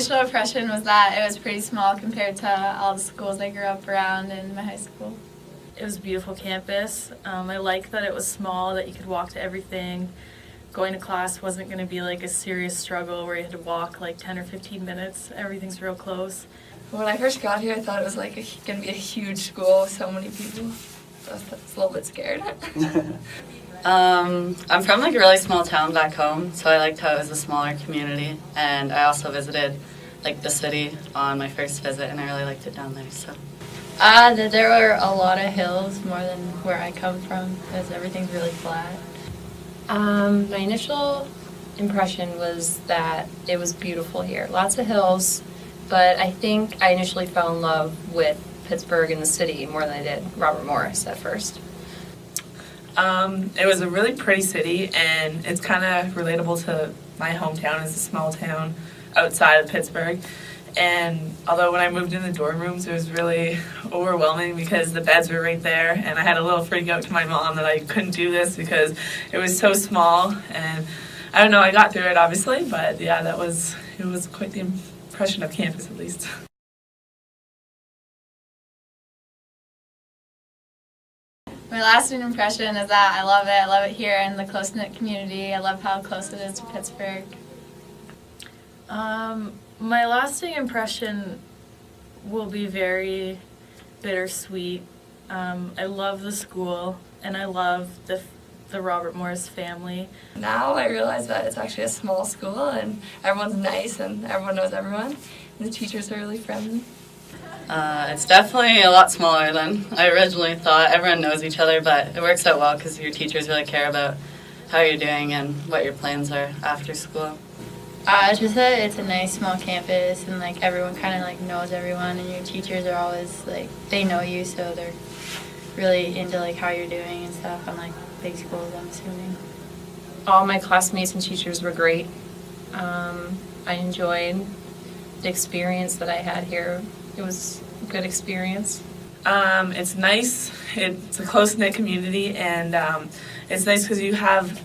initial impression was that it was pretty small compared to all the schools I grew up around in my high school. It was a beautiful campus. I liked that it was small, that you could walk to everything. Going to class wasn't going to be like a serious struggle where you had to walk like 10 or 15 minutes. Everything's real close. When I first got here, I thought it was like going to be a huge school with so many people. So I was a little bit scared. I'm from like a really small town back home, so I liked how it was a smaller community. And I also visited like the city on my first visit, and I really liked it down there. So. There were a lot of hills more than where I come from because everything's really flat. My initial impression was that it was beautiful here. Lots of hills, but I think I initially fell in love with Pittsburgh and the city more than I did Robert Morris at first. It was a really pretty city, and it's kind of relatable to my hometown. It's a small town outside of Pittsburgh. And although when I moved in the dorm rooms, it was really overwhelming because the beds were right there, and I had a little freak out to my mom that I couldn't do this because it was so small. And I don't know, I got through it obviously, but yeah, it was quite the impression of campus at least. My lasting impression is that I love it. I love it here in the close-knit community. I love how close it is to Pittsburgh. My lasting impression will be very bittersweet. I love the school, and I love the Robert Morris family. Now I realize that it's actually a small school, and everyone's nice, and everyone knows everyone. And the teachers are really friendly. It's definitely a lot smaller than I originally thought. Everyone knows each other, but it works out well because your teachers really care about how you're doing and what your plans are after school. Just that it's a nice small campus and like everyone kind of like knows everyone, and your teachers are always like, they know you, so they're really into like how you're doing and stuff, unlike big schools, I'm assuming. All my classmates and teachers were great. I enjoyed the experience that I had here. It was a good experience. It's nice. It's a close-knit community, and it's nice because you have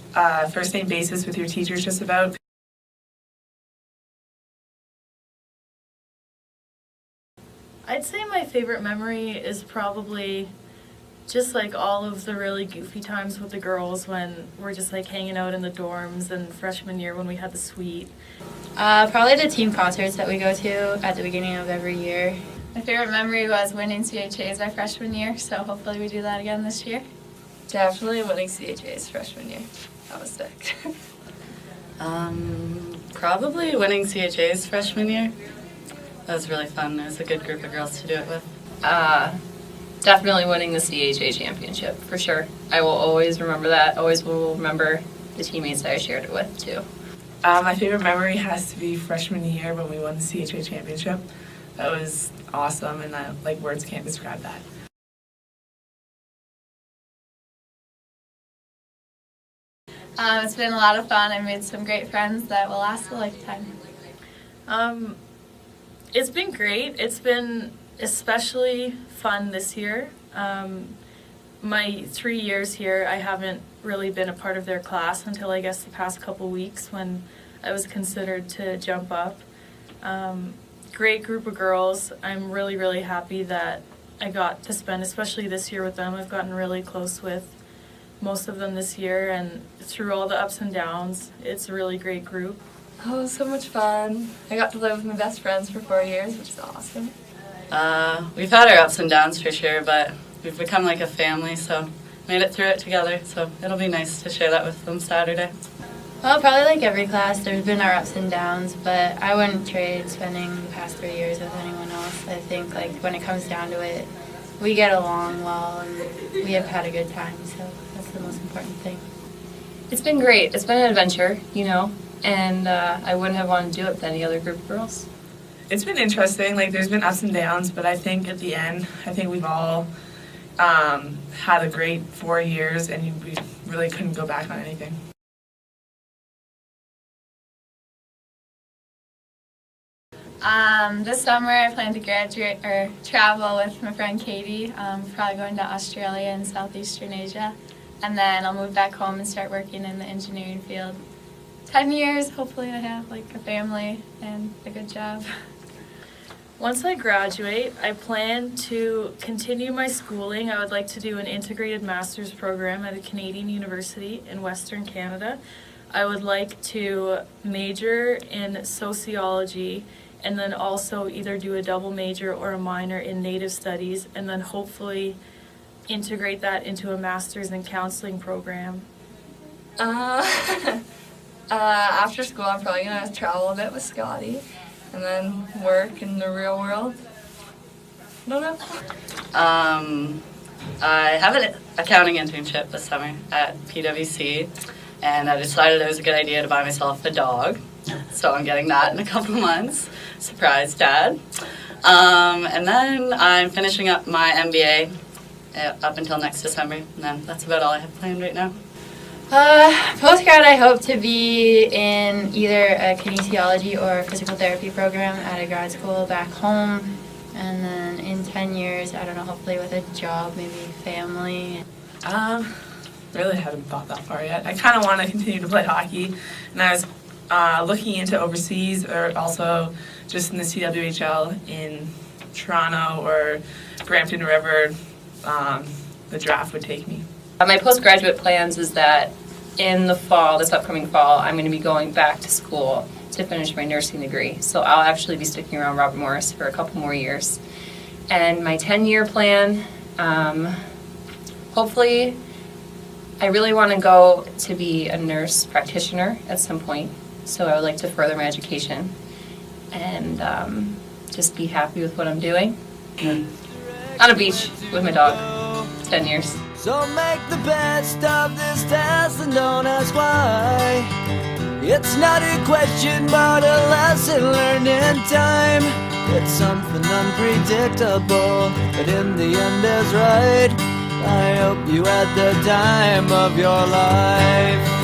first-name basis with your teachers just about. I'd say my favorite memory is probably just like all of the really goofy times with the girls when we're just like hanging out in the dorms, and freshman year when we had the suite. Probably the team concerts that we go to at the beginning of every year. My favorite memory was winning CHAs my freshman year, so hopefully we do that again this year. Definitely winning CHAs freshman year. That was sick. Probably winning CHA's freshman year. That was really fun. It was a good group of girls to do it with. Definitely winning the CHA championship, for sure. I will always remember that. Always will remember the teammates that I shared it with, too. My favorite memory has to be freshman year when we won the CHA championship. That was awesome, and like words can't describe that. It's been a lot of fun. I made some great friends that will last a lifetime. It's been great. It's been especially fun this year. My 3 years here, I haven't really been a part of their class until I guess the past couple weeks when I was considered to jump up. Great group of girls. I'm really, really happy that I got to spend, especially this year with them. I've gotten really close with most of them this year, and through all the ups and downs, it's a really great group. Oh, it was so much fun. I got to live with my best friends for 4 years, which is awesome. We've had our ups and downs for sure, but we've become like a family, so made it through it together. So it'll be nice to share that with them Saturday. Well, probably like every class, there's been our ups and downs, but I wouldn't trade spending the past 3 years with anyone else. I think like when it comes down to it, we get along well and we have had a good time, so that's the most important thing. It's been great. It's been an adventure, you know, and I wouldn't have wanted to do it with any other group of girls. It's been interesting. Like, there's been ups and downs, but I think at the end, I think we've all had a great 4 years, and we really couldn't go back on anything. This summer I plan to graduate or travel with my friend Katie, probably going to Australia and Southeastern Asia, and then I'll move back home and start working in the engineering field. 10 years, hopefully I have like a family and a good job. Once I graduate, I plan to continue my schooling. I would like to do an integrated master's program at a Canadian university in Western Canada. I would like to major in sociology and then also either do a double major or a minor in Native Studies and then hopefully integrate that into a master's in counseling program. After school, I'm probably gonna travel a bit with Scotty, and then work in the real world. I don't know. I have an accounting internship this summer at PwC, and I decided it was a good idea to buy myself a dog. So I'm getting that in a couple months. Surprise, Dad. And then I'm finishing up my MBA up until next December, and then that's about all I have planned right now. Post-grad, I hope to be in either a kinesiology or physical therapy program at a grad school back home. And then in 10 years, I don't know, hopefully with a job, maybe family. Really haven't thought that far yet. I kind of want to continue to play hockey, and I was looking into overseas or also just in the CWHL in Toronto or Brampton, wherever the draft would take me. My postgraduate plans is that in the fall, this upcoming fall, I'm going to be going back to school to finish my nursing degree. So I'll actually be sticking around Robert Morris for a couple more years. And my 10-year plan, hopefully, I really want to go to be a nurse practitioner at some point. So I would like to further my education and just be happy with what I'm doing. On a beach with my dog. 10 years. So make the best of this test and don't ask why. It's not a question but a lesson learned in time. It's something unpredictable, but in the end is right. I hope you had the time of your life.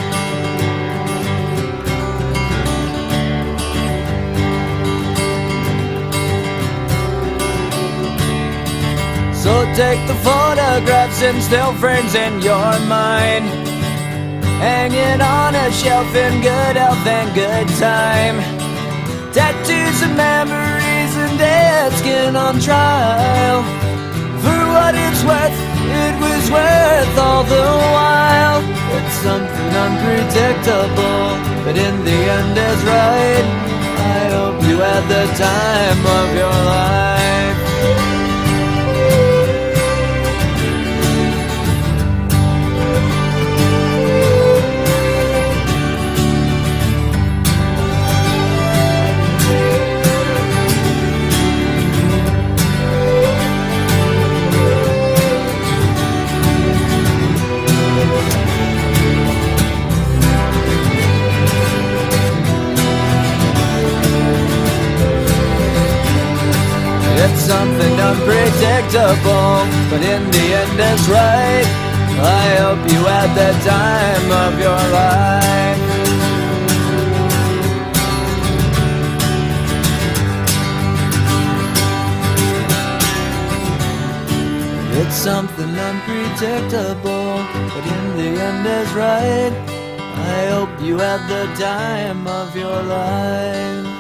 So take the photographs and still frames in your mind. Hang it on a shelf in good health and good time. Tattoos and memories and dead skin on trial. For what it's worth, it was worth all the while. It's something unpredictable, but in the end is right. I hope you had the time of your life. It's something unpredictable, but in the end it's right. I hope you had the time of your life. It's something unpredictable, but in the end is right. I hope you had the time of your life.